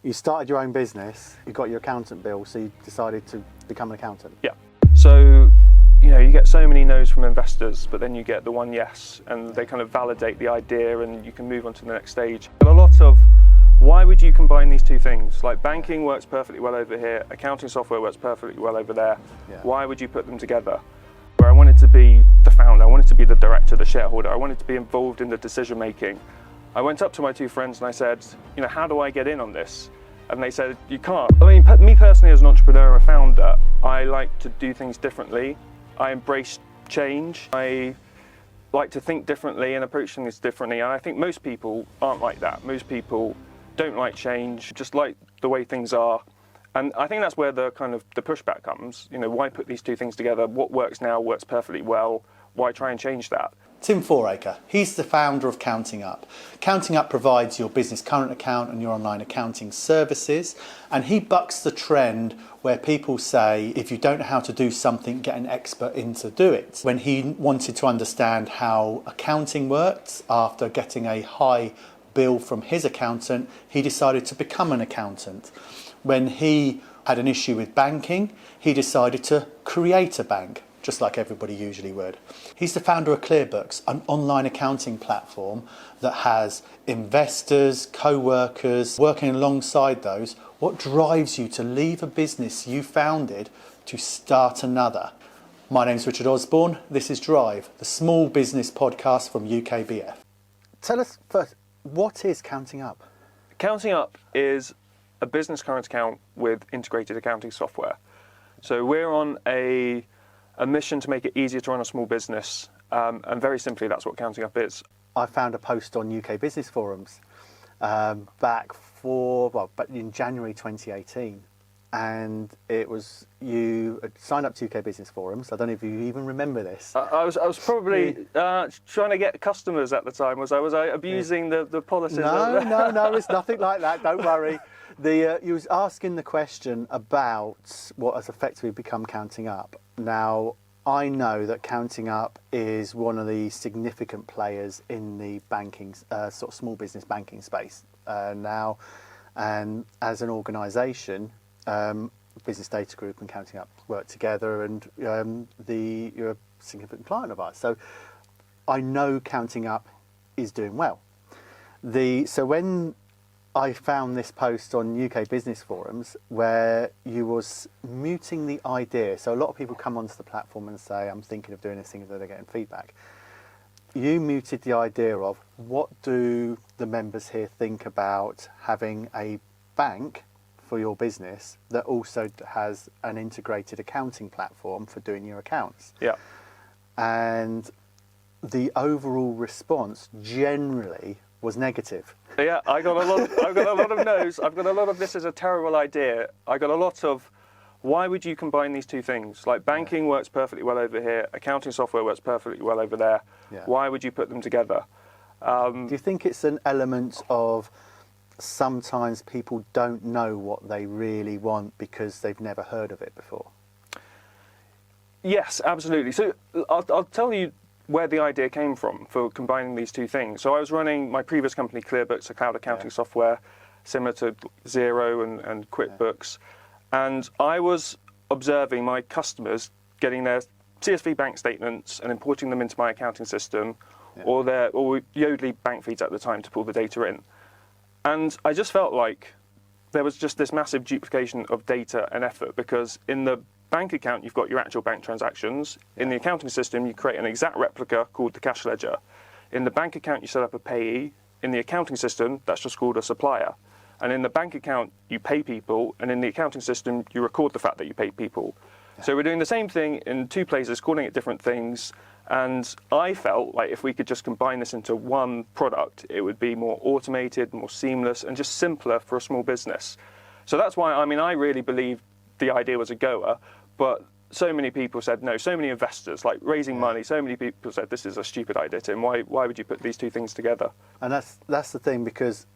You started your own business, you got your accountant bill, so you decided to become an accountant. Yeah. So, you get so many no's from investors, but then you get the one yes, and they kind of validate the idea and you can move on to the next stage. And a lot of, why would you combine these two things? Like banking works perfectly well over here, accounting software works perfectly well over there. Yeah. Why would you put them together? Where I wanted to be the founder, I wanted to be the director, the shareholder, I wanted to be involved in the decision making. I went up to my two friends and I said, how do I get in on this? And they said, you can't. I mean, me personally as an entrepreneur and a founder, I like to do things differently. I embrace change. I like to think differently and approach things differently. And I think most people aren't like that. Most people don't like change, just like the way things are. And I think that's where the pushback comes. Why put these two things together? What works now works perfectly well. Why try and change that? Tim Fouracre, he's the founder of Countingup. Countingup provides your business current account and your online accounting services, and he bucks the trend where people say if you don't know how to do something, get an expert in to do it. When he wanted to understand how accounting worked after getting a high bill from his accountant, he decided to become an accountant. When he had an issue with banking, he decided to create a bank, just like everybody usually would. He's the founder of ClearBooks, an online accounting platform that has investors, co-workers, working alongside those. What drives you to leave a business you founded to start another? My name's Richard Osborne. This is Drive, the small business podcast from UKBF. Tell us first, what is Countingup? Countingup is a business current account with integrated accounting software. So we're on a mission to make it easier to run a small business, and very simply that's what Countingup is. I found a post on UK Business Forums back in January 2018, and it was you had signed up to UK Business Forums. I don't know if you even remember this. I was probably trying to get customers at the time. Was I abusing the policies? No, it's nothing like that. Don't worry. You was asking the question about what has effectively become Countingup. Now, I know that Countingup is one of the significant players in the banking, sort of small business banking space now, and as an organisation, Business Data Group and Countingup work together, and you're a significant client of ours. So I know Countingup is doing well. So when I found this post on UK Business Forums where you was muting the idea. So a lot of people come onto the platform and say, I'm thinking of doing this thing, that they're getting feedback. You muted the idea of what do the members here think about having a bank for your business that also has an integrated accounting platform for doing your accounts. Yeah. And the overall response generally was negative. Yeah, I've got a lot of no's. I've got a lot of this is a terrible idea. I got a lot of why would you combine these two things? Like banking works perfectly well over here, accounting software works perfectly well over there. Yeah. Why would you put them together? Do you think it's an element of sometimes people don't know what they really want because they've never heard of it before? Yes, absolutely. So I'll tell you where the idea came from for combining these two things. So I was running my previous company, ClearBooks, a cloud accounting software similar to Xero and QuickBooks. And I was observing my customers getting their CSV bank statements and importing them into my accounting system or Yodlee bank feeds at the time to pull the data in. And I just felt like there was just this massive duplication of data and effort, because in the bank account, you've got your actual bank transactions. In the accounting system, you create an exact replica called the cash ledger. In the bank account, you set up a payee. In the accounting system, that's just called a supplier. And in the bank account, you pay people. And in the accounting system, you record the fact that you pay people. Yeah. So we're doing the same thing in two places, calling it different things. And I felt like if we could just combine this into one product, it would be more automated, more seamless, and just simpler for a small business. So that's why, I really believe the idea was a goer, but so many people said no. So many investors, like raising money, so many people said this is a stupid idea, Tim. Why would you put these two things together? And that's the thing, because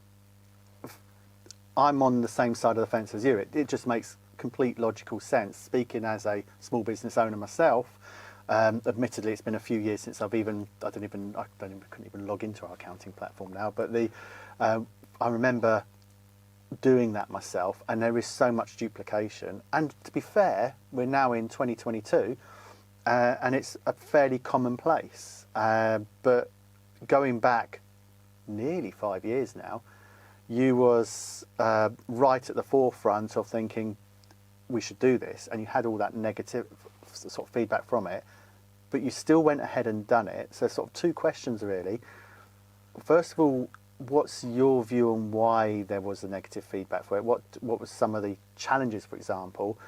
I'm on the same side of the fence as you. It just makes complete logical sense. Speaking as a small business owner myself, admittedly it's been a few years since I couldn't even log into our accounting platform now. But I remember doing that myself, and there is so much duplication. And to be fair, we're now in 2022, and it's a fairly commonplace. But going back nearly 5 years now, you was right at the forefront of thinking we should do this, and you had all that negative sort of feedback from it, but you still went ahead and done it. So sort of two questions really. First of all, what's your view on why there was the negative feedback for it? What was some of the challenges, for example?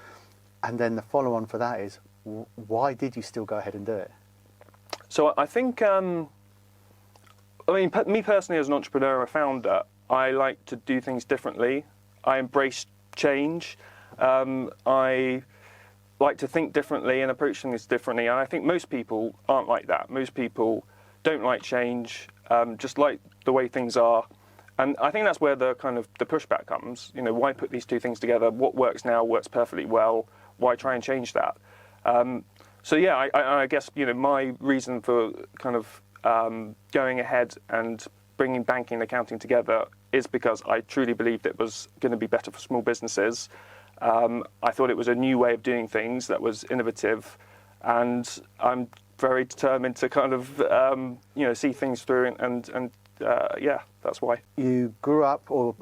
And then the follow-on for that is, why did you still go ahead and do it? So I think, me personally as an entrepreneur, I found that I like to do things differently. I embrace change. I like to think differently and approach things differently. And I think most people aren't like that. Most people don't like change, just like the way things are. And I think that's where the kind of the pushback comes. You know, why put these two things together? What works now works perfectly well. Why try and change that? So yeah, I guess, you know, my reason for kind of going ahead and bringing banking and accounting together is because I truly believed it was going to be better for small businesses. I thought it was a new way of doing things that was innovative, and I'm very determined to kind of you know, see things through, and yeah, that's why. You grew up, or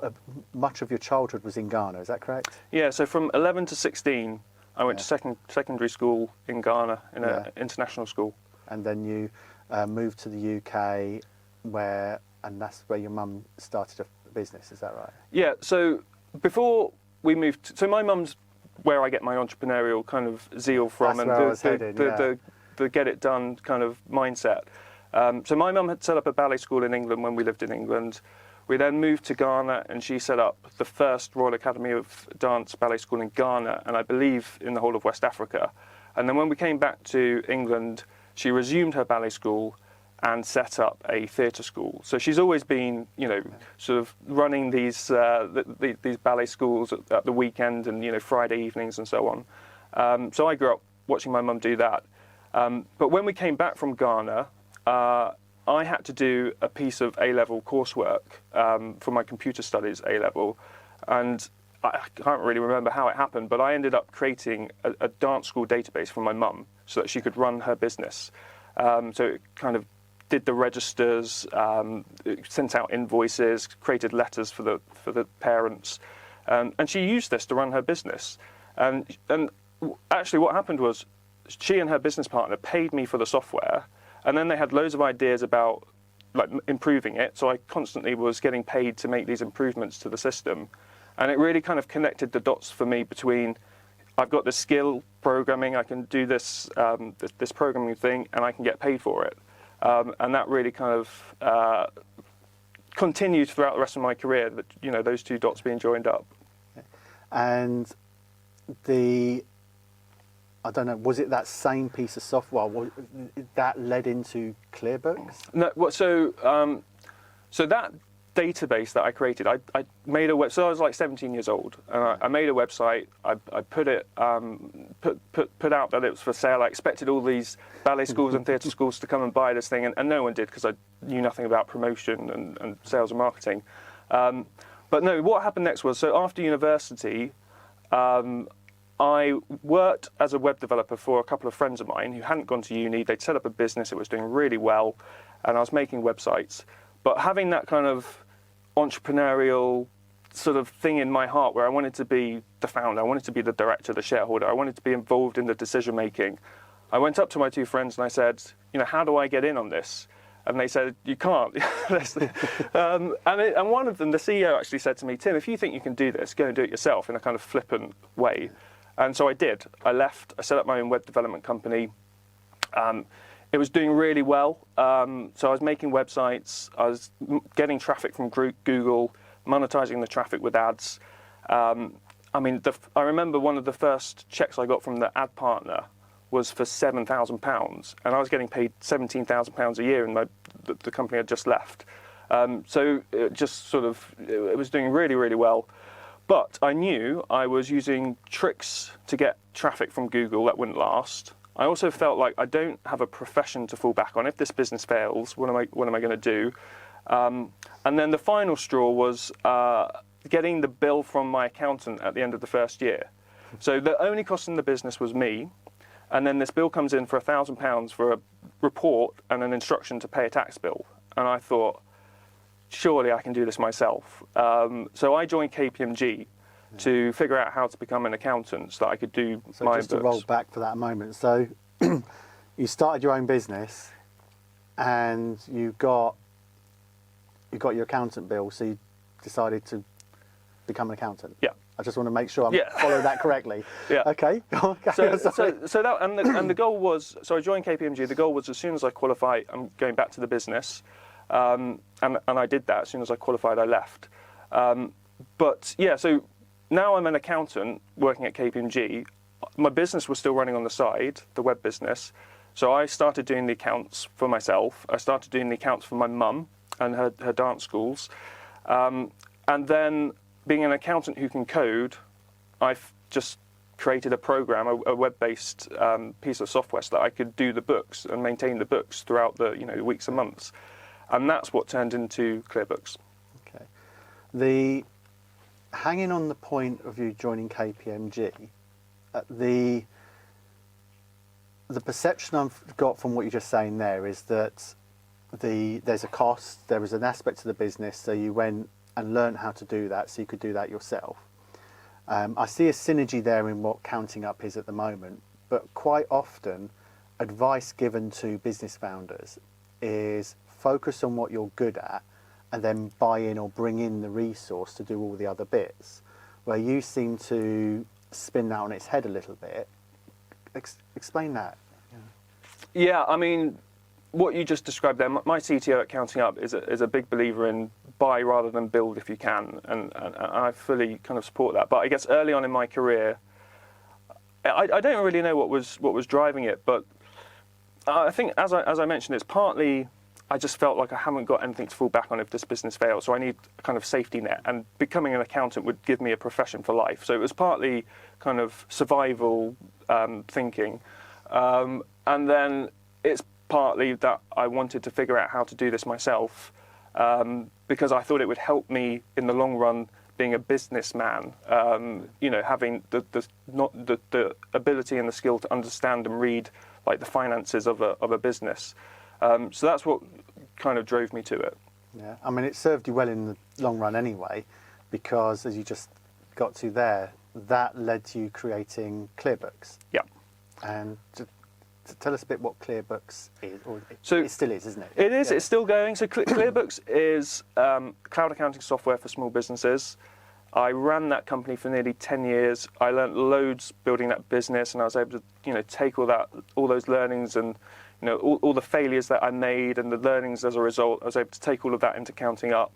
much of your childhood was in Ghana, is that correct? Yeah, so from 11 to 16, I went to secondary school in Ghana, in an international school. And then you moved to the UK, and that's where your mum started a business, is that right? Yeah, so before we moved, so my mum's where I get my entrepreneurial kind of zeal from, That's and the get it done kind of mindset. So my mum had set up a ballet school in England when we lived in England. We then moved to Ghana, and she set up the first Royal Academy of Dance Ballet School in Ghana, and I believe in the whole of West Africa. And then when we came back to England, she resumed her ballet school and set up a theatre school. So she's always been, you know, sort of running these these ballet schools at the weekend and, you know, Friday evenings and so on. So I grew up watching my mum do that. But when we came back from Ghana, I had to do a piece of A-level coursework for my computer studies A-level, and I can't really remember how it happened, but I ended up creating a dance school database for my mum so that she could run her business. So it kind of did the registers, sent out invoices, created letters for the parents, and she used this to run her business. And actually, what happened was she and her business partner paid me for the software, and then they had loads of ideas about like improving it. So I constantly was getting paid to make these improvements to the system, and it really kind of connected the dots for me between I've got this skill programming, I can do this this programming thing, and I can get paid for it. And that really kind of continued throughout the rest of my career, that, you know, those two dots being joined up. And I don't know, was it that same piece of software that led into ClearBooks? No, so that database that I created, I made a web. So I was like 17 years old, and I made a website. I put it put out that it was for sale. I expected all these ballet schools and theatre schools to come and buy this thing, and no one did, because I knew nothing about promotion and sales and marketing. But no, what happened next was, so after university, I worked as a web developer for a couple of friends of mine who hadn't gone to uni. They'd set up a business, it was doing really well, and I was making websites. But having that kind of entrepreneurial sort of thing in my heart where I wanted to be the founder, I wanted to be the director, the shareholder, I wanted to be involved in the decision making, I went up to my two friends and I said, you know, how do I get in on this? And they said, you can't. And one of them, the CEO, actually said to me, Tim, if you think you can do this, go and do it yourself, in a kind of flippant way. And so I did. I left, I set up my own web development company. It was doing really well. So I was making websites, I was getting traffic from Google, monetizing the traffic with ads. I remember one of the first checks I got from the ad partner was for £7,000, and I was getting paid £17,000 a year in the company I'd just left. So it just sort of, it was doing really, really well. But I knew I was using tricks to get traffic from Google that wouldn't last. I also felt like I don't have a profession to fall back on. If this business fails, what am I going to do? And then the final straw was getting the bill from my accountant at the end of the first year. So the only cost in the business was me, and then this bill comes in for £1,000 for a report and an instruction to pay a tax bill. And I thought, surely I can do this myself. So I joined KPMG to figure out how to become an accountant so that I could do So my just books. to roll back for that moment. So you started your own business, and you got your accountant bill, so you decided to become an accountant. Yeah. I just want to make sure I'm following that correctly. Yeah. Okay. So that and the goal was, so I joined KPMG. The goal was, as soon as I qualify, I'm going back to the business, and I did that. As soon as I qualified, I left. But yeah, so now I'm an accountant working at KPMG. My business was still running on the side, the web business. So I started doing the accounts for myself. I started doing the accounts for my mum and her dance schools. And then, being an accountant who can code, I've just created a program, a web-based piece of software, so that I could do the books and maintain the books throughout the weeks and months. And that's what turned into ClearBooks. Okay. Hanging on the point of you joining KPMG, the perception I've got from what you're just saying there is that there's a cost, there was an aspect to the business, so you went and learned how to do that so you could do that yourself. I see a synergy there in what Countingup is at the moment, but quite often advice given to business founders is focus on what you're good at and then buy in or bring in the resource to do all the other bits, where you seem to spin that on its head a little bit. Explain that. Yeah, I mean, what you just described there, my CTO at Countingup is a big believer in buy rather than build if you can, and I fully kind of support that. But I guess early on in my career, I don't really know what was driving it, but I think as I mentioned, it's partly I just felt like I haven't got anything to fall back on if this business fails, so I need a kind of safety net, and becoming an accountant would give me a profession for life. So it was partly kind of survival thinking, and then it's partly that I wanted to figure out how to do this myself, because I thought it would help me in the long run being a businessman, having the ability and the skill to understand and read like the finances of a business. So that's what kind of drove me to it. Yeah, I mean, it served you well in the long run anyway, because as you just got to there, that led to you creating ClearBooks. Yeah. And to tell us a bit what ClearBooks is, or So it still is, isn't it? It is. Yeah. It's still going. So ClearBooks is cloud accounting software for small businesses. I ran that company for nearly 10 years. I learnt loads building that business, and I was able to, take all those learnings and, all the failures that I made and the learnings as a result. I was able to take all of that into Countingup.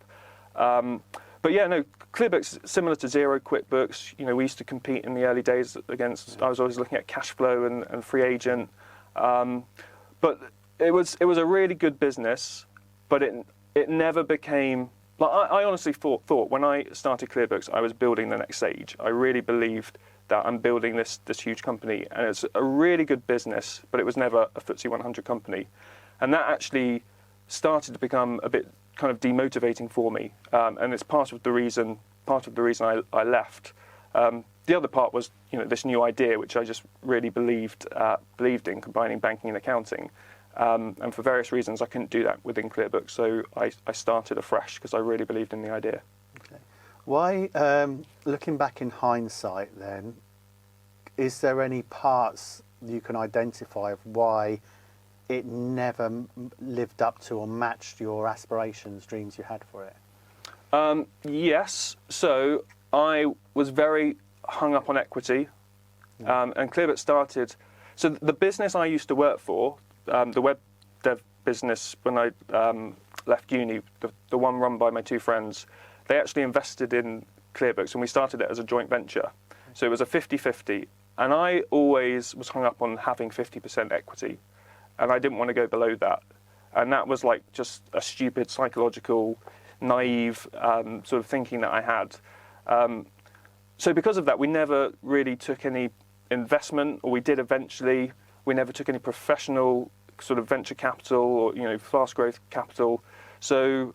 But yeah, no, ClearBooks is similar to Xero, QuickBooks. We used to compete in the early days against. I was always looking at cash flow and free agent. But it was a really good business, but it never became. Like I honestly thought when I started ClearBooks, I was building the next stage. I really believed that I'm building this huge company, and it's a really good business, but it was never a FTSE 100 company, and that actually started to become a bit kind of demotivating for me, and it's part of the reason I left. The other part was this new idea, which I just really believed in, combining banking and accounting. And for various reasons, I couldn't do that within ClearBooks, so I started afresh because I really believed in the idea. Okay. Why, looking back in hindsight then, is there any parts you can identify of why it never lived up to or matched your aspirations, dreams you had for it? Yes, so I was very hung up on equity, and ClearBooks started. So the business I used to work for, the web dev business, when I left uni, the one run by my two friends, they actually invested in ClearBooks, and we started it as a joint venture. So it was a 50-50, and I always was hung up on having 50% equity, and I didn't want to go below that. And that was like just a stupid, psychological, naive sort of thinking that I had. So because of that, we never really took any investment, or we did eventually. We never took any professional sort of venture capital or fast growth capital. So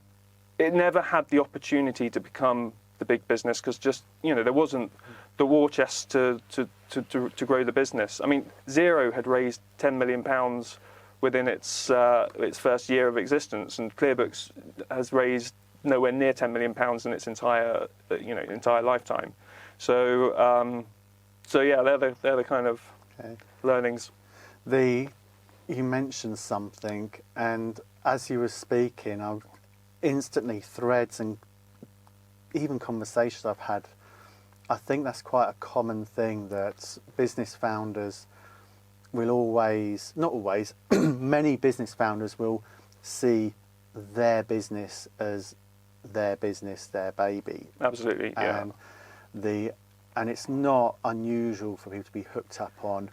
it never had the opportunity to become the big business because just there wasn't the war chest to grow the business. I mean, Xero had raised £10 million within its first year of existence, and ClearBooks has raised nowhere near £10 million in its entire lifetime. So yeah, they're the kind of learnings. You mentioned something, and as you were speaking, I instantly threads and even conversations I've had. I think that's quite a common thing that business founders will always, not always, many business founders will see their business as their business, their baby. Absolutely, yeah. And it's not unusual for people to be hooked up on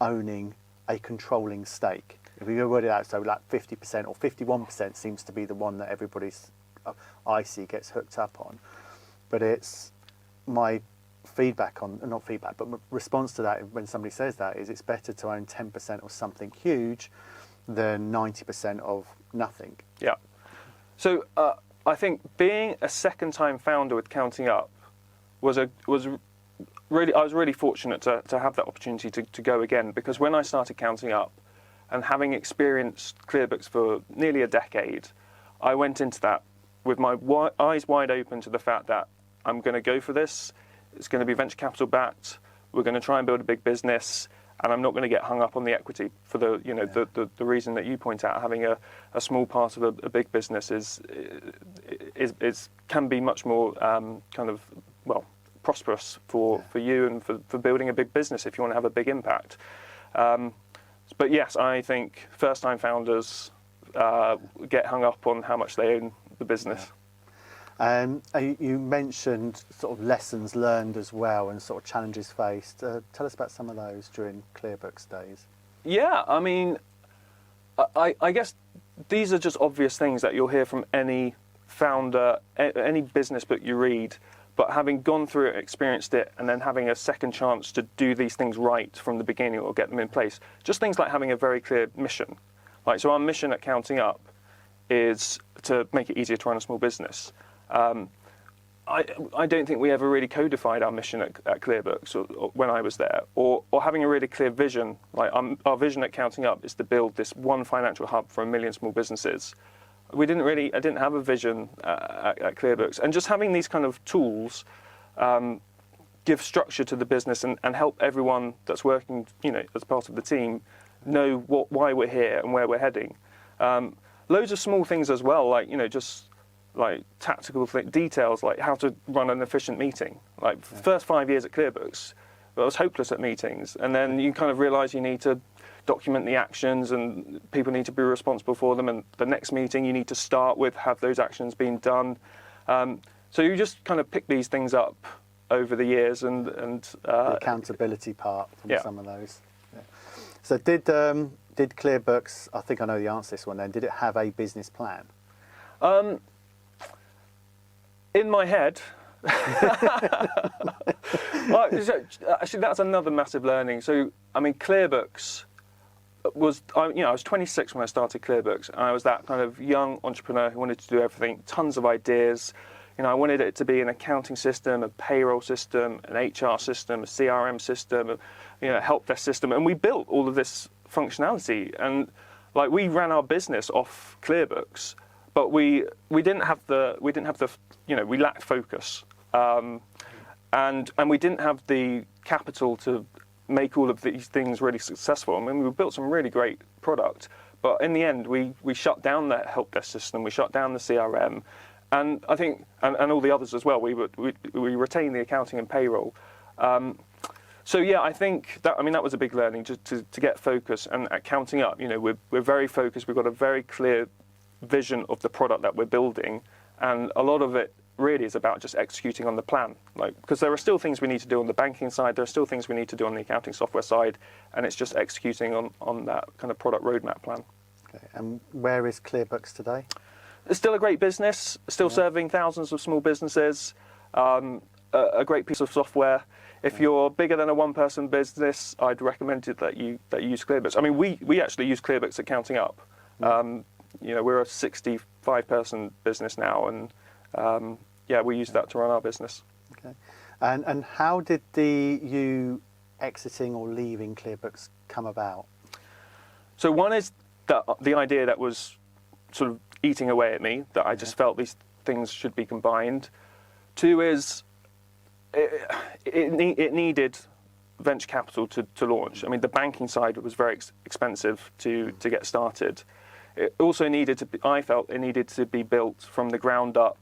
owning a controlling stake. If we word it out, so like 50% or 51% seems to be the one that everybody's I see gets hooked up on. But it's my feedback on, not feedback, but response to that when somebody says that is it's better to own 10% of something huge than 90% of nothing. Yeah. So I think being a second-time founder with Countingup was really, I was really fortunate to have that opportunity to go again, because when I started Countingup and having experienced ClearBooks for nearly a decade, I went into that with my eyes wide open to the fact that I'm going to go for this. It's going to be venture capital backed. We're going to try and build a big business, and I'm not going to get hung up on the equity for the reason that you point out. Having a small part of a big business can be much more prosperous for you and for building a big business if you want to have a big impact. But yes, I think first-time founders get hung up on how much they own the business. You mentioned sort of lessons learned as well and sort of challenges faced. Tell us about some of those during ClearBooks days. Yeah, I mean, I guess these are just obvious things that you'll hear from any founder, any business book you read. But having gone through it, experienced it, and then having a second chance to do these things right from the beginning or get them in place, just things like having a very clear mission. So our mission at Countingup is to make it easier to run a small business. I don't think we ever really codified our mission at ClearBooks or when I was there, or having a really clear vision. Our vision at Countingup is to build this one financial hub for 1 million small businesses. I didn't have a vision at ClearBooks, and just having these kind of tools give structure to the business and help everyone that's working, as part of the team, know why we're here and where we're heading. Loads of small things as well, just like tactical details, like how to run an efficient meeting. First 5 years at ClearBooks, I was hopeless at meetings, and then you kind of realise you need to document the actions and people need to be responsible for them, and the next meeting you need to start with have those actions been done. So you just kind of pick these things up over the years and the accountability part from some of those. Yeah. So did ClearBooks, I think I know the answer to this one then, did it have a business plan? In my head. Actually, that's another massive learning. So, I mean, ClearBooks I was 26 when I started ClearBooks, and I was that kind of young entrepreneur who wanted to do everything, tons of ideas. I wanted it to be an accounting system, a payroll system, an HR system, a CRM system, a help desk system, and we built all of this functionality. And we ran our business off ClearBooks, but we didn't have the we lacked focus, and we didn't have the capital to make all of these things really successful. I mean, we built some really great product, but in the end, we shut down the help desk system, we shut down the CRM, and I think, and all the others as well. We retained the accounting and payroll. So yeah, I think that was a big learning to get focus. And at Countingup, we're very focused. We've got a very clear vision of the product that we're building, and a lot of it really is about just executing on the plan, because there are still things we need to do on the banking side, there are still things we need to do on the accounting software side, and it's just executing on that kind of product roadmap plan. Okay. And where is ClearBooks today? It's still a great business, still serving thousands of small businesses, a great piece of software. If you're bigger than a one-person business, I'd recommend it that you use ClearBooks. I mean, we actually use ClearBooks at Countingup. We're a 65-person business now, and yeah, we used that to run our business. Okay. And how did you exiting or leaving ClearBooks come about? So one is the idea that was sort of eating away at me, that I just felt these things should be combined. Two is it needed venture capital to launch. I mean, the banking side was very expensive to get started. It also needed to be, I felt it needed to be built from the ground up,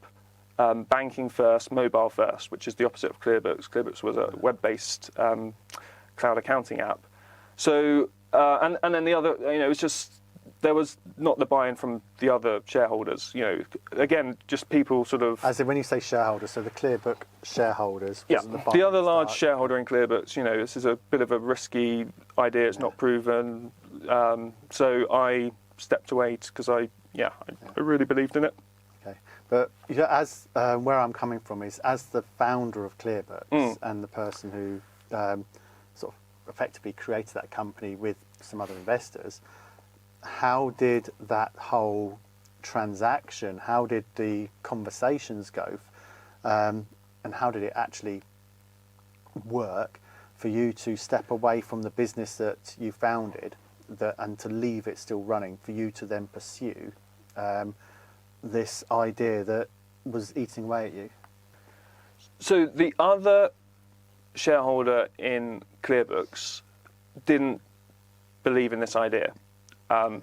banking first, mobile first, which is the opposite of ClearBooks. ClearBooks was a web-based cloud accounting app. So, and then the other, it was just, there was not the buy-in from the other shareholders. Again, just people sort of. As in, when you say shareholders, so the ClearBook shareholders. Yeah, The the other large shareholder in ClearBooks. This is a bit of a risky idea. It's not proven. So I stepped away because I really believed in it. Okay, but as where I'm coming from is as the founder of ClearBooks and the person who sort of effectively created that company with some other investors. How did that whole transaction, how did the conversations go, and how did it actually work for you to step away from the business that you founded and to leave it still running, for you to then pursue this idea that was eating away at you? So the other shareholder in ClearBooks didn't believe in this idea. And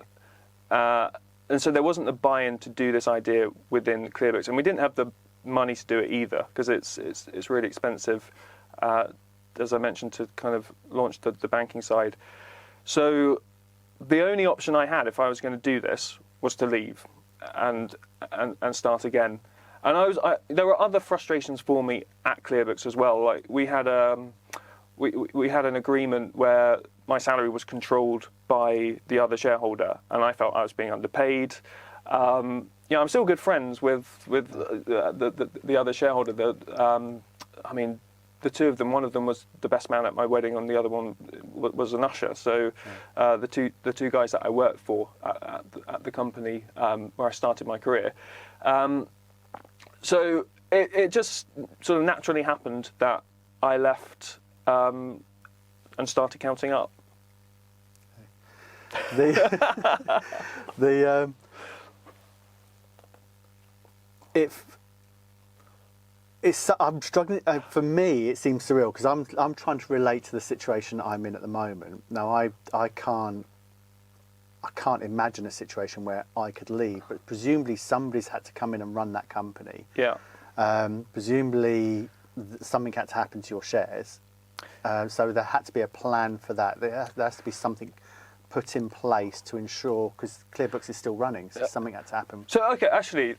so there wasn't the buy-in to do this idea within ClearBooks, and we didn't have the money to do it either, because it's really expensive, as I mentioned, to kind of launch the banking side. So the only option I had if I was going to do this was to leave and start again. And there were other frustrations for me at ClearBooks as well. Like we had we had an agreement where my salary was controlled by the other shareholder, and I felt I was being underpaid. I'm still good friends with the other shareholder. I mean, the two of them. One of them was the best man at my wedding, and the other one was an usher. So the two guys that I worked for at the company where I started my career. So it just sort of naturally happened that I left and started Countingup. I'm struggling. For me, it seems surreal because I'm trying to relate to the situation I'm in at the moment. Now, I can't imagine a situation where I could leave, but presumably somebody's had to come in and run that company. Yeah. Presumably something had to happen to your shares. So there had to be a plan for that. There has to be something put in place to ensure, because ClearBooks is still running, so something had to happen. So, okay, actually,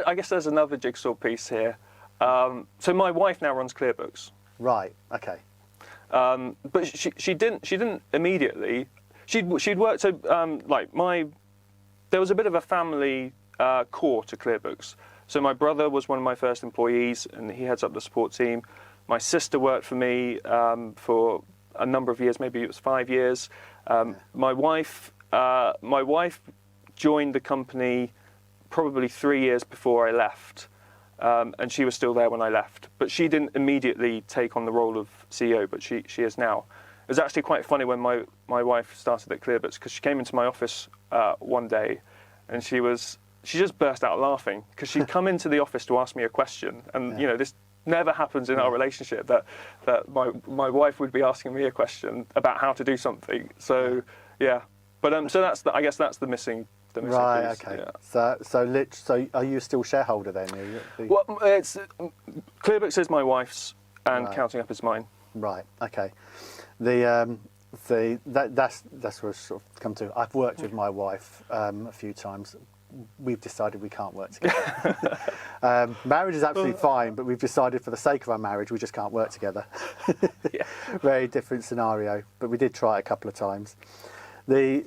I guess there's another jigsaw piece here. So my wife now runs ClearBooks. Right. Okay. But she didn't immediately. She'd worked. So there was a bit of a family core to ClearBooks. So my brother was one of my first employees, and he heads up the support team. My sister worked for me for a number of years, maybe it was 5 years. My wife joined the company probably 3 years before I left, and she was still there when I left. But she didn't immediately take on the role of CEO, but she is now. It was actually quite funny when my wife started at ClearBooks, because she came into my office one day, and she just burst out laughing, because she'd come into the office to ask me a question, and this never happens in our relationship, that my wife would be asking me a question about how to do something. So but so I guess that's the missing right. piece. Okay. Yeah. So are you still shareholder then? Well, it's ClearBooks is my wife's, and Right. Countingup is mine. Right. Okay. That's where I sort of come to. I've worked with my wife a few times. We've decided we can't work together. Marriage is absolutely fine, but we've decided for the sake of our marriage, we just can't work together. Yeah. Very different scenario, but we did try it a couple of times.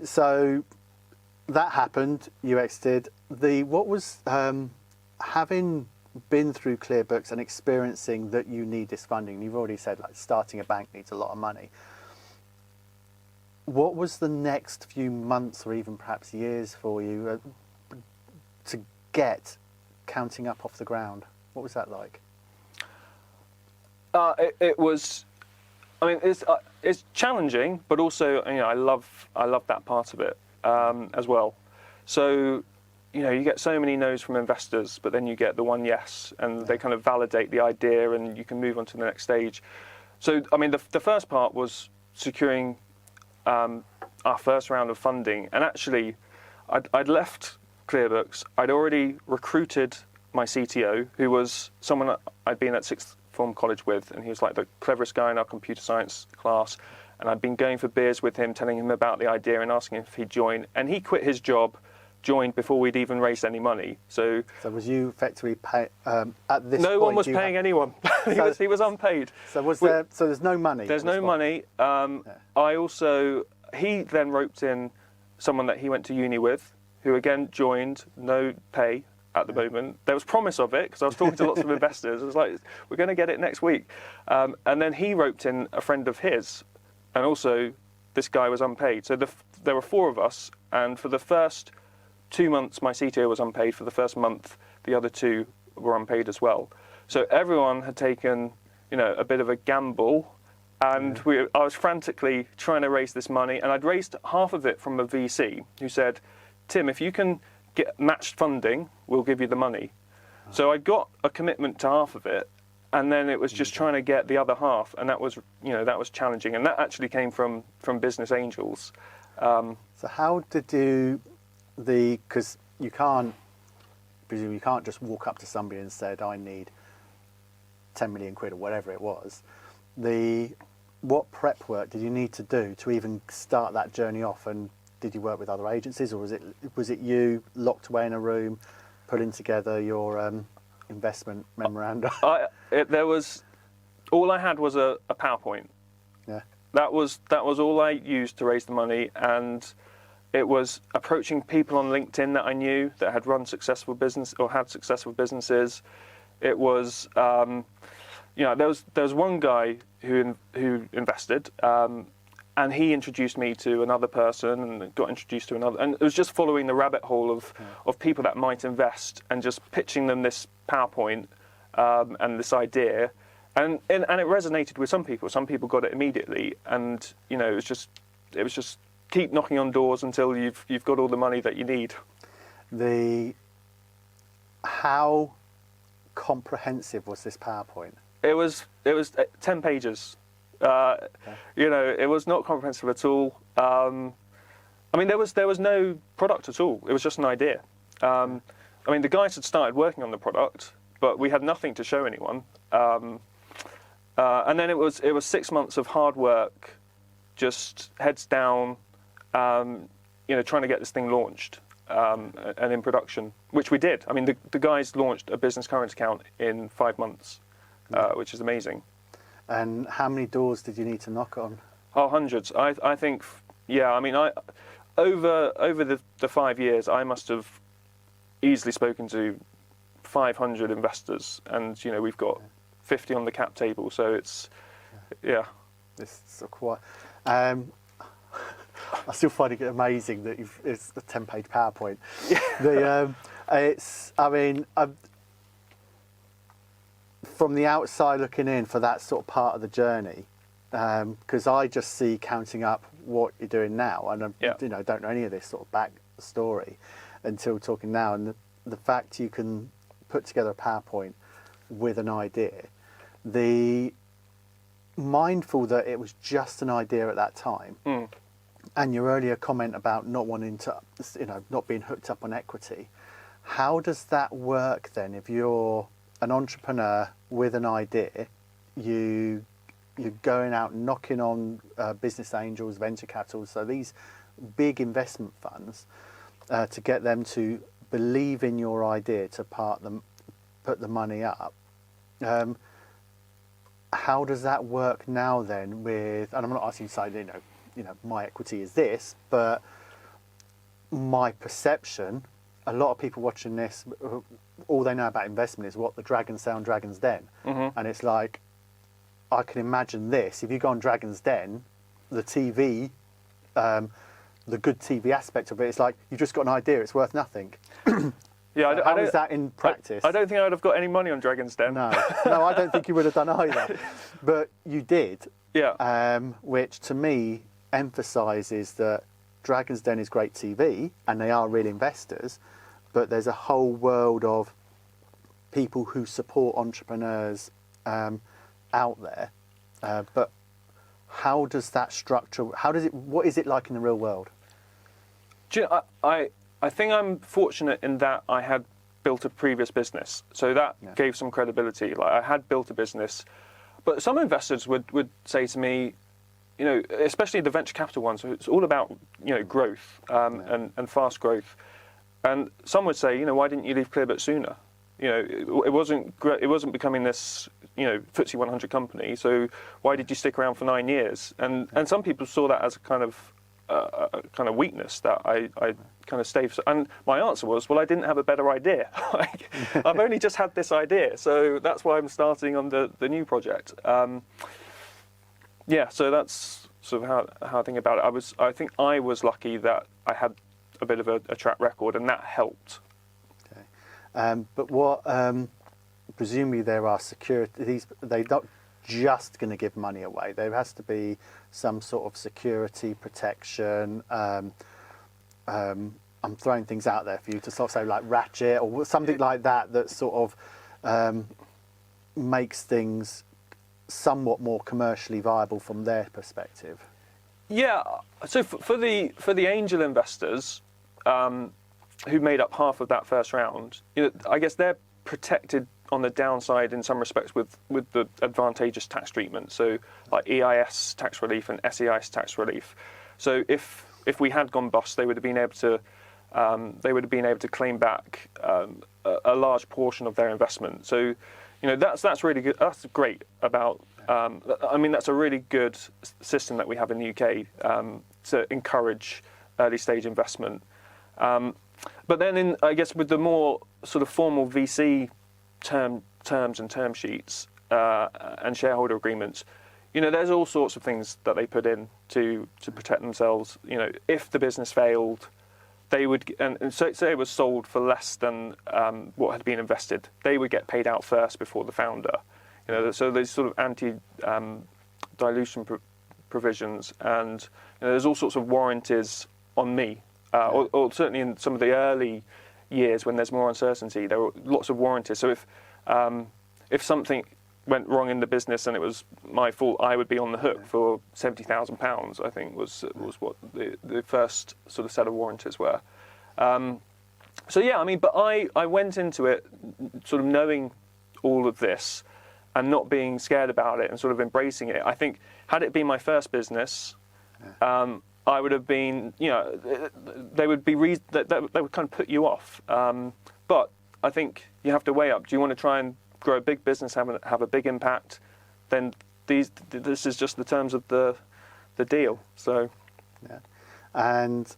So that happened. You exited. What was having been through ClearBooks and experiencing that you need this funding? You've already said like starting a bank needs a lot of money. What was the next few months or even perhaps years for you to get Countingup off the ground? What was that like? It was. I mean, it's challenging, but also I love that part of it as well. So you get so many no's from investors, but then you get the one yes, and they kind of validate the idea, and you can move on to the next stage. So I mean, the first part was securing our first round of funding, and actually, I'd left ClearBooks. I'd already recruited my CTO, who was someone I'd been at sixth form college with, and he was like the cleverest guy in our computer science class. And I'd been going for beers with him, telling him about the idea and asking him if he'd join. And he quit his job, joined before we'd even raised any money. So was you effectively pay at this point? No one was paying anyone. he was unpaid. So So there's no money. There's no money. He then roped in someone that he went to uni with, who again joined, no pay at the moment. There was promise of it because I was talking to lots of investors. I was like, we're going to get it next week. And then he roped in a friend of his, and also this guy was unpaid. So there were four of us, and for the first 2 months, my CTO was unpaid. For the first month, the other two were unpaid as well. So everyone had taken, a bit of a gamble, and I was frantically trying to raise this money, and I'd raised half of it from a VC who said, Tim, if you can get matched funding, we'll give you the money. So I got a commitment to half of it, and then it was just trying to get the other half, and that was challenging, and that actually came from business angels. So how did you because you can't just walk up to somebody and said, I need 10 million quid or whatever it was. What prep work did you need to do to even start that journey off? And did you work with other agencies, or was it you locked away in a room, putting together your investment memoranda? All I had was a PowerPoint. Yeah. That was all I used to raise the money, and it was approaching people on LinkedIn that I knew that had run successful business or had successful businesses. It was, there was one guy who invested, and he introduced me to another person, and got introduced to another, and it was just following the rabbit hole of people that might invest, and just pitching them this PowerPoint and this idea, and it resonated with some people. Some people got it immediately, and it was just keep knocking on doors until you've got all the money that you need. How comprehensive was this PowerPoint? It was 10 pages. It was not comprehensive at all. There was no product at all. It was just an idea. The guys had started working on the product, but we had nothing to show anyone. And then it was 6 months of hard work, just heads down, trying to get this thing launched and in production, which we did. The guys launched a business current account in 5 months, which is amazing. And how many doors did you need to knock on? Oh, hundreds. I think, over the 5 years, I must have easily spoken to 500 investors, and we've got 50 on the cap table. So it's, It's quite. I still find it amazing that it's a 10-page PowerPoint. From the outside looking in for that sort of part of the journey, because I just see counting up what you're doing now, and I don't know any of this sort of back story until talking now, and the fact you can put together a PowerPoint with an idea, mindful that it was just an idea at that time. And your earlier comment about not wanting to, not being hooked up on equity, how does that work then? If you're an entrepreneur with an idea, you're going out knocking on business angels, venture capital, so these big investment funds, to get them to believe in your idea, to put the money up. How does that work now then with, and I'm not asking you to say, my equity is this, but my perception, a lot of people watching this, all they know about investment is what the Dragon's say on Dragon's Den. And it's like, I can imagine this, if you go on Dragon's Den, the TV, the good TV aspect of it, it's like, you've just got an idea, it's worth nothing. Yeah, So how is that in practice? I don't think I would have got any money on Dragon's Den. No, no, I don't think you would have done either. But you did, Yeah. which to me emphasises that Dragon's Den is great TV and they are real investors, but there's a whole world of people who support entrepreneurs out there. But how does that structure? What is it like in the real world? Do you know, I think I'm fortunate in that I had built a previous business, so that gave some credibility. Like I had built a business, but some investors would say to me, you know, especially the venture capital ones, so it's all about, you know, growth and fast growth. And some would say, you know, why didn't you leave Clearbooks sooner? You know, it wasn't becoming this, you know, FTSE 100 company. So why did you stick around for 9 years? And some people saw that as a kind of weakness that I kind of stayed. And my answer was, well, I didn't have a better idea. Like, I've only just had this idea, so that's why I'm starting on the new project. Yeah, so that's sort of how I think about it. I think I was lucky that I had a bit of a track record, and that helped. Okay, but what presumably there are securities. They're not just going to give money away. There has to be some sort of security protection. I'm throwing things out there for you to sort of say, like Ratchet or something like that, that sort of makes things somewhat more commercially viable from their perspective. Yeah. So for the angel investors who made up half of that first round, you know, I guess they're protected on the downside in some respects with the advantageous tax treatment. So like EIS tax relief and SEIS tax relief. So if we had gone bust, they would have been able to claim back a large portion of their investment. So, you know, that's really good. That's great about. I mean, that's a really good system that we have in the UK to encourage early stage investment. But then, I guess, with the more sort of formal VC terms and term sheets and shareholder agreements, you know, there's all sorts of things that they put in to protect themselves. You know, if the business failed, they would, and so say it was sold for less than what had been invested, they would get paid out first before the founder. You know, so there's sort of anti-dilution provisions, and you know, there's all sorts of warranties on me, or certainly in some of the early years when there's more uncertainty, there were lots of warranties. So if something went wrong in the business and it was my fault, I would be on the hook for £70,000. I think was what the first sort of set of warranties were. So yeah, I mean, but I went into it sort of knowing all of this and not being scared about it and sort of embracing it. I think had it been my first business, I would have been, you know, they would kind of put you off. But I think you have to weigh up. Do you want to try and grow a big business, have a big impact? Then this is just the terms of the deal. So, yeah, and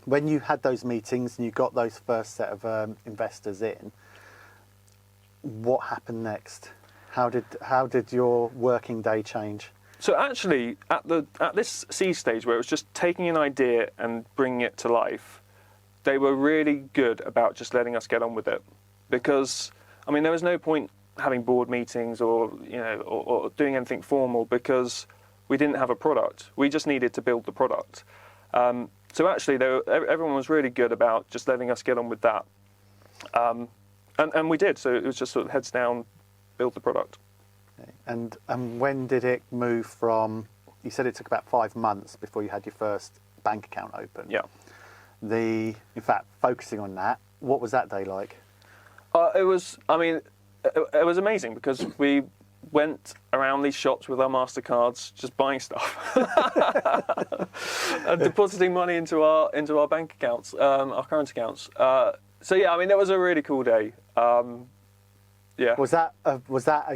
when you had those meetings and you got those first set of investors in, what happened next? How did your working day change? So actually, at this seed stage where it was just taking an idea and bringing it to life, they were really good about just letting us get on with it. Because, I mean, there was no point having board meetings or, you know, or doing anything formal because we didn't have a product. We just needed to build the product. So actually, everyone was really good about just letting us get on with that. And we did. So it was just sort of heads down, build the product. Okay. And when did it move from, you said it took about 5 months before you had your first bank account open. Yeah. In fact, focusing on that, what was that day like? It was amazing because we went around these shops with our MasterCards, just buying stuff and depositing money into our bank accounts, our current accounts. So yeah, I mean, it was a really cool day. Yeah. Was that a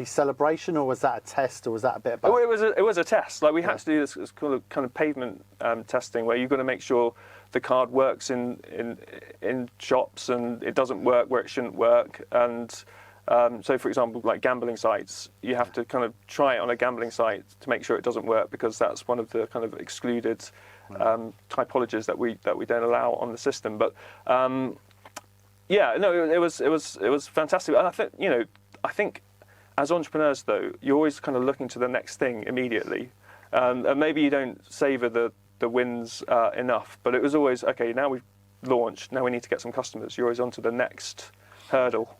celebration, or was that a test, or was that a bit of both? Oh, it was a test. Like we had to do this kind of pavement testing where you've got to make sure the card works in shops and it doesn't work where it shouldn't work, and So, for example, like gambling sites, you have to kind of try it on a gambling site to make sure it doesn't work, because that's one of the kind of excluded typologies that we don't allow on the system. But yeah, no, it was fantastic. And I think as entrepreneurs, though, you're always kind of looking to the next thing immediately, and maybe you don't savour the wins enough. But it was always, okay, now we've launched, now we need to get some customers. You're always on to the next hurdle.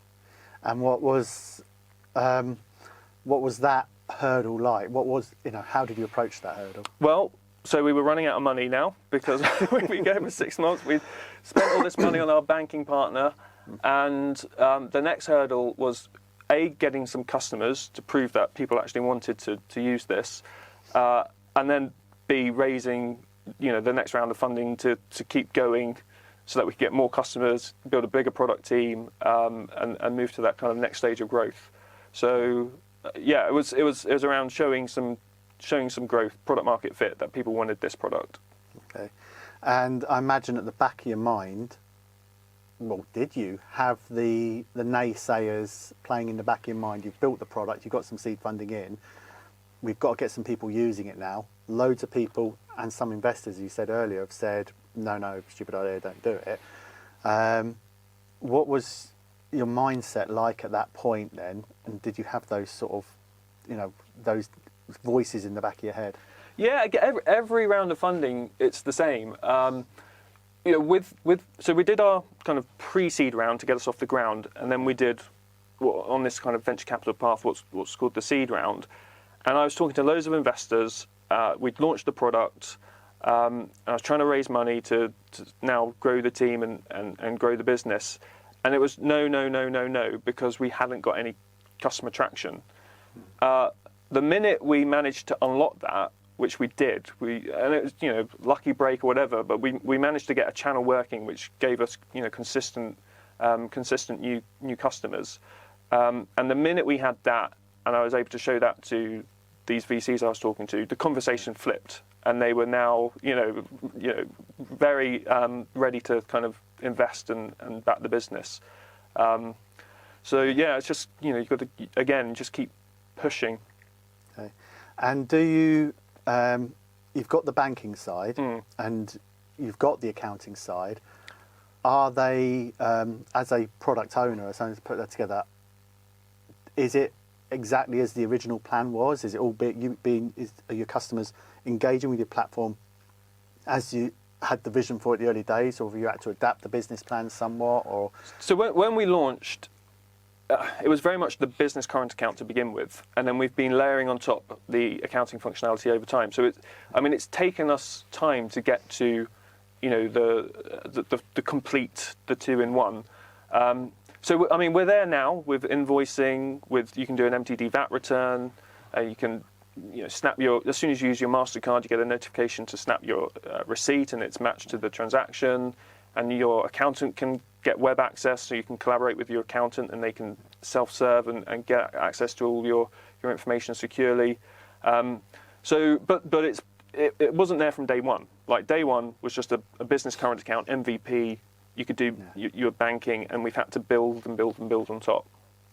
And what was that hurdle like? How did you approach that hurdle? Well, so we were running out of money now, because we gave us 6 months. We'd spent all this money on our banking partner, and the next hurdle was getting some customers to prove that people actually wanted to use this, and then B, raising the next round of funding to keep going, so that we could get more customers, build a bigger product team, and move to that kind of next stage of growth. So yeah, it was around showing some growth, product market fit, that people wanted this product. Okay, and I imagine at the back of your mind, well, did you have the naysayers playing in the back of your mind? You've built the product, you've got some seed funding in, we've got to get some people using it now. Loads of people and some investors, as you said earlier, have said, no, stupid idea, don't do it. What was your mindset like at that point then? And did you have those sort of, those voices in the back of your head? Yeah, every round of funding, it's the same. So we did our kind of pre-seed round to get us off the ground, and then we did on this kind of venture capital path what's called the seed round. And I was talking to loads of investors. We'd launched the product. I was trying to raise money to now grow the team and grow the business. And it was no, because we hadn't got any customer traction. The minute we managed to unlock that, which we did, and it was lucky break or whatever, but we managed to get a channel working, which gave us consistent new customers. And the minute we had that, and I was able to show that to these VCs I was talking to, the conversation flipped, and they were now very ready to kind of invest and back the business. So yeah, it's just you've got to again just keep pushing. Okay. And do you you've got the banking side and you've got the accounting side. Are they as a product owner, as someone to put that together, is it exactly as the original plan was? Is it all are your customers engaging with your platform as you had the vision for it the early days, or have you had to adapt the business plan somewhat? Or so when we launched, it was very much the business current account to begin with, and then we've been layering on top the accounting functionality over time. So it's taken us time to get to the complete, the 2-in-1. So we're there now with invoicing. You can do an MTD VAT return. You can snap as soon as you use your MasterCard, you get a notification to snap your receipt, and it's matched to the transaction. And your accountant can get web access, so you can collaborate with your accountant, and they can self-serve and get access to all your information securely. But it wasn't there from day one. Like day one was just a business current account MVP. You could do your banking, and we've had to build and build and build on top.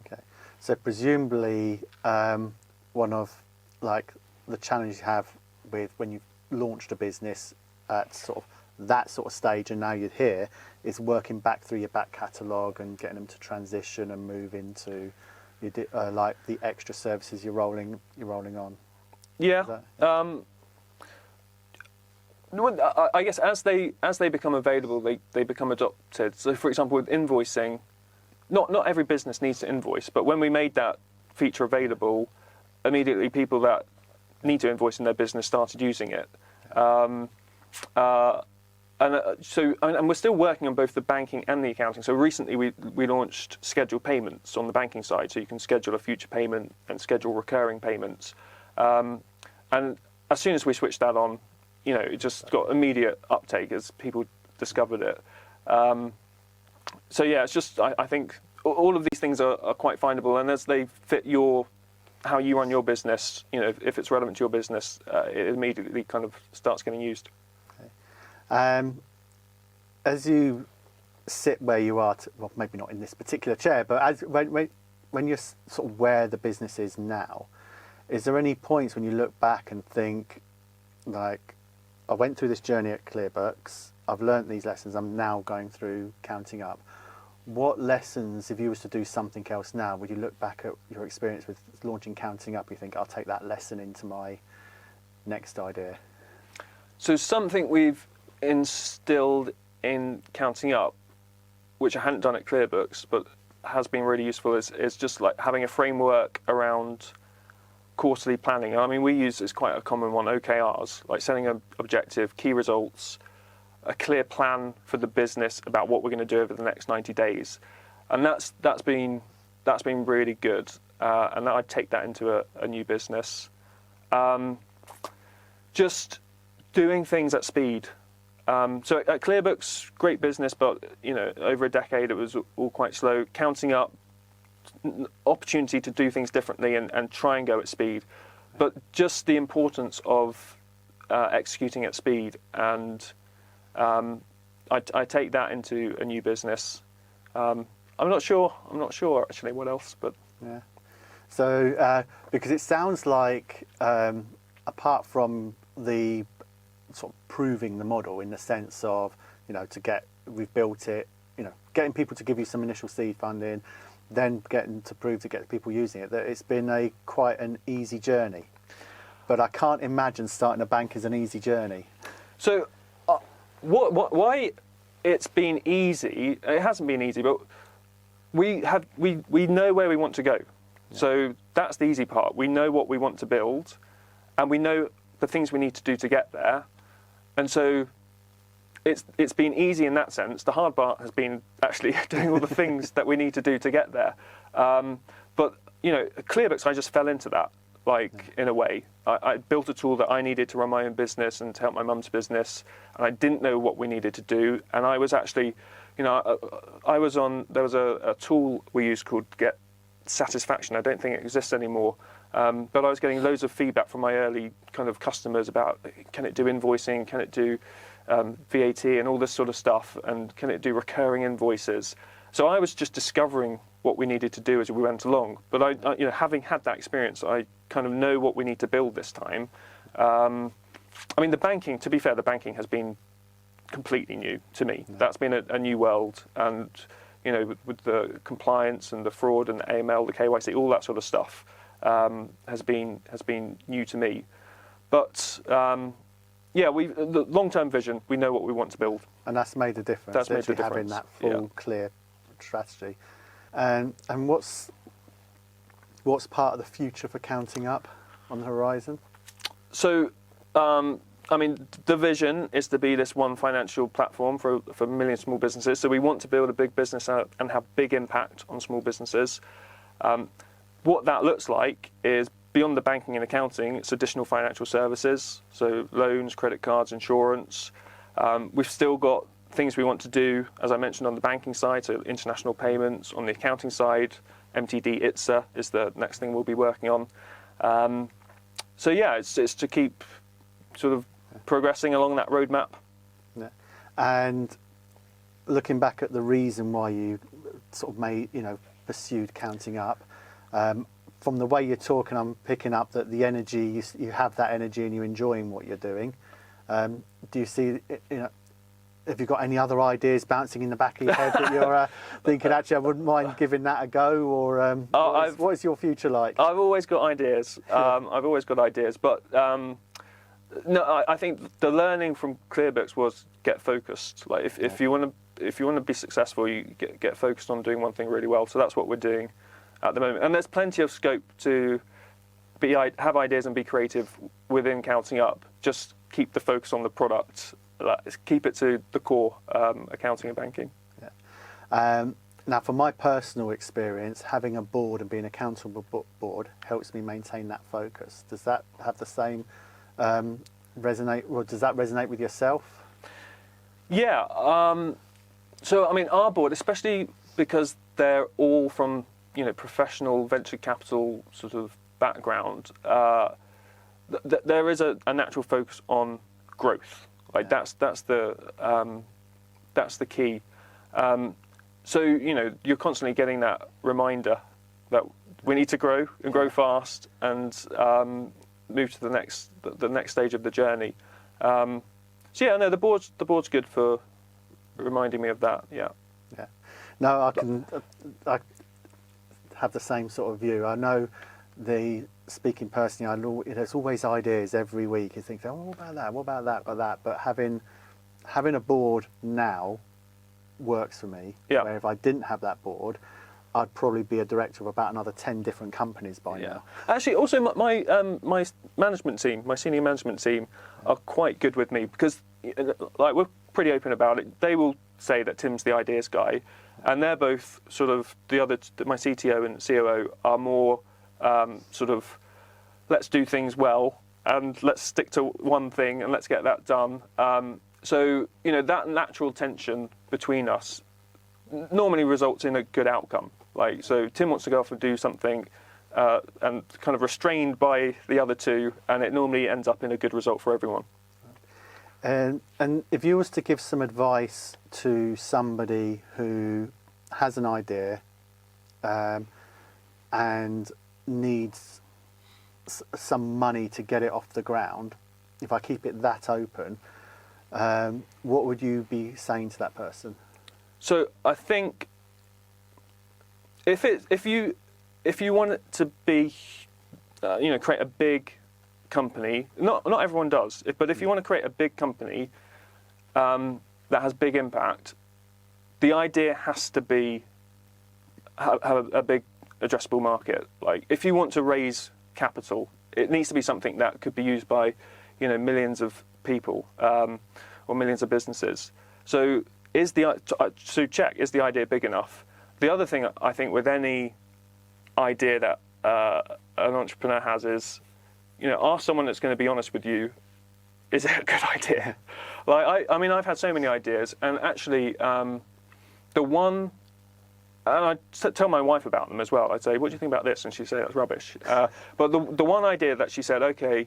Okay, so presumably one of the challenges you have with when you've launched a business at sort of that sort of stage, and now you're here, is working back through your back catalogue and getting them to transition and move into the extra services you're rolling on. Yeah. I guess as they become available, they become adopted. So, for example, with invoicing, not every business needs to invoice, but when we made that feature available, immediately people that need to invoice in their business started using it. And we're still working on both the banking and the accounting. So recently we launched scheduled payments on the banking side, so you can schedule a future payment and schedule recurring payments. And as soon as we switched that on, it just got immediate uptake as people discovered it. So yeah, it's just I think all of these things are quite findable, and as they fit how you run your business, if it's relevant to your business, it immediately kind of starts getting used. Okay. As you sit where you are, well, maybe not in this particular chair, but when when you're sort of where the business is now, is there any points when you look back and think, like, I went through this journey at ClearBooks, I've learnt these lessons, I'm now going through Countingup. What lessons, if you was to do something else now, would you look back at your experience with launching Countingup, you think, I'll take that lesson into my next idea? So something we've instilled in Countingup, which I hadn't done at ClearBooks, but has been really useful, is just like having a framework around quarterly planning. I mean, we use, it's quite a common one, OKRs, like setting an objective, key results, a clear plan for the business about what we're going to do over the next 90 days. And that's been really good. And I'd take that into a new business. Just doing things at speed. So at ClearBooks, great business, but over a decade it was all quite slow. Countingup, opportunity to do things differently and try and go at speed, but just the importance of executing at speed, and I take that into a new business. I'm not sure actually what else, but yeah. So because it sounds like apart from the sort of proving the model in the sense of we've built it, getting people to give you some initial seed funding, then getting to prove to get people using it, that it's been quite an easy journey. But I can't imagine starting a bank is an easy journey. So why it's been easy? It hasn't been easy, but we know where we want to go. Yeah. So that's the easy part. We know what we want to build, and we know the things we need to do to get there. And so it's been easy in that sense. The hard part has been actually doing all the things that we need to do to get there. But ClearBooks, I just fell into that, in a way. I built a tool that I needed to run my own business and to help my mum's business, and I didn't know what we needed to do. And I was actually, there was a tool we used called Get Satisfaction. I don't think it exists anymore. But I was getting loads of feedback from my early kind of customers about, can it do invoicing, can it do VAT and all this sort of stuff, and can it do recurring invoices? So I was just discovering what we needed to do as we went along. But I having had that experience, I kind of know what we need to build this time. I mean, to be fair, the banking has been completely new to me. Yeah. That's been a new world, and with the compliance and the fraud and the AML, the KYC, all that sort of stuff has been new to me. But the long-term vision, we know what we want to build. And that's made a difference. That's made the difference. Having that full, clear strategy. And what's part of the future for Countingup on the horizon? So, the vision is to be this one financial platform for a million small businesses. So we want to build a big business and have big impact on small businesses. What that looks like is, beyond the banking and accounting, it's additional financial services, so loans, credit cards, insurance. We've still got things we want to do, as I mentioned, on the banking side, so international payments. On the accounting side, MTD ITSA is the next thing we'll be working on. It's to keep sort of progressing along that roadmap. Yeah. And looking back at the reason why you sort of pursued Countingup, from the way you're talking, I'm picking up that the energy, you have that energy and you're enjoying what you're doing. Do you see, have you got any other ideas bouncing in the back of your head that you're thinking, actually, I wouldn't mind giving that a go? Or what is your future like? I've always got ideas. But no, I think the learning from ClearBooks was get focused. Like if you want to be successful, you get focused on doing one thing really well. So that's what we're doing at the moment, and there's plenty of scope to have ideas and be creative within Countingup. Just keep the focus on the product. Keep it to the core, accounting and banking. Yeah. Now, from my personal experience, having a board and being an accountable board helps me maintain that focus. Does that have the same resonate, or does that resonate with yourself? Yeah. So, I mean, our board, especially because they're all from professional venture capital sort of background, there is a natural focus on growth. That's the key. So you're constantly getting that reminder that we need to grow and grow fast and move to the next stage of the journey. So yeah, no, the board's good for reminding me of that. Yeah. Yeah. No, I have the same sort of view. I know speaking personally, there's always ideas every week. You think, oh, what about that? What about that? About that? But having a board now works for me. Yeah. Where if I didn't have that board, I'd probably be a director of about another 10 different companies by now. Actually, also my management team, my senior management team, are quite good with me because, like, we're pretty open about it. They will say that Tim's the ideas guy, and they're both sort of my CTO and COO are more sort of, let's do things well and let's stick to one thing and let's get that done. So that natural tension between us normally results in a good outcome. Like, so Tim wants to go off and do something and kind of restrained by the other two, and it normally ends up in a good result for everyone. And if you was to give some advice to somebody who has an idea and needs some money to get it off the ground, if I keep it that open, what would you be saying to that person? So I think if you want it to be, create a big company, not everyone does, but if you want to create a big company that has big impact, the idea has to be have a big addressable market. Like, if you want to raise capital, it needs to be something that could be used by, millions of people or millions of businesses. So check, is the idea big enough? The other thing I think with any idea that an entrepreneur has is, ask someone that's going to be honest with you, is it a good idea? Like, I mean, I've had so many ideas, and actually the one, and I tell my wife about them as well. I'd say, what do you think about this? And she'd say, that's rubbish. But the one idea that she said, okay,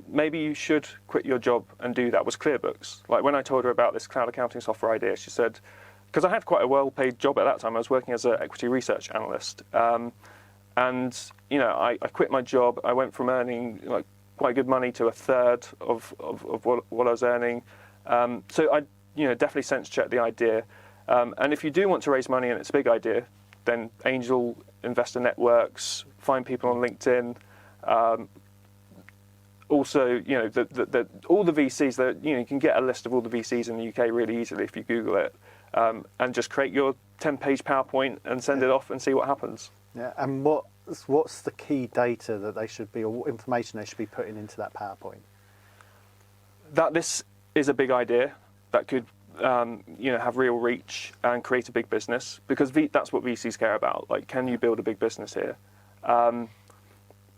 maybe you should quit your job and do that, was ClearBooks. Like, when I told her about this cloud accounting software idea, she said, because I had quite a well-paid job at that time. I was working as an equity research analyst. And, I quit my job. I went from earning quite good money to a third of what I was earning. So I, definitely sense-check the idea. And if you do want to raise money and it's a big idea, then angel investor networks, find people on LinkedIn. Also, all the VCs that you can get a list of all the VCs in the UK really easily if you Google it, and just create your 10-page PowerPoint and send it off and see what happens. Yeah, and what's the key data that they should be, or information they should be putting into that PowerPoint? That this is a big idea that could, have real reach and create a big business, because that's what VCs care about. Like, can you build a big business here?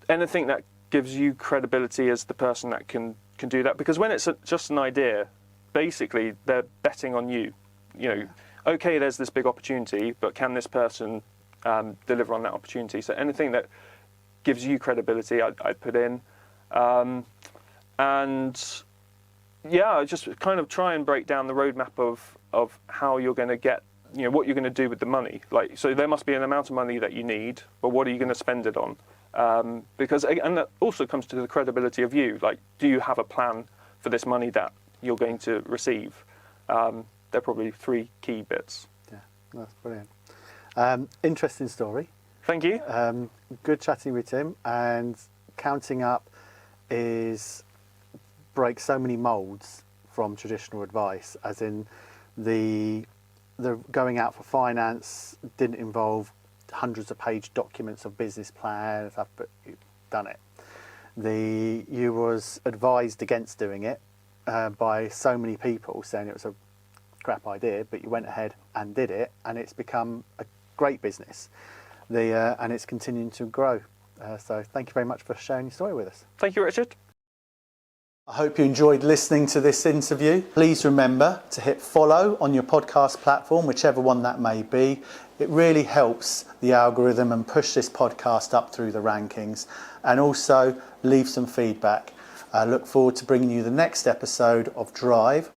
Anything that gives you credibility as the person that can do that, because when it's just an idea, basically they're betting on you. Okay, there's this big opportunity, but can this person deliver on that opportunity? So anything that gives you credibility, I'd put in. And yeah, just kind of try and break down the roadmap of how you're going to get, what you're going to do with the money. Like, so there must be an amount of money that you need, but what are you going to spend it on? Because, and that also comes to the credibility of you. Like, do you have a plan for this money that you're going to receive? They're probably three key bits. Yeah, that's brilliant. Interesting story. Thank you. Good chatting with Tim. And Countingup breaks so many moulds from traditional advice, as in the going out for finance didn't involve hundreds of page documents of business plans, but you've done it. You was advised against doing it by so many people, saying it was a crap idea, but you went ahead and did it, and it's become a great business. And it's continuing to grow. So thank you very much for sharing your story with us. Thank you, Richard. I hope you enjoyed listening to this interview. Please remember to hit follow on your podcast platform, whichever one that may be. It really helps the algorithm and push this podcast up through the rankings. And also leave some feedback. I look forward to bringing you the next episode of Drive.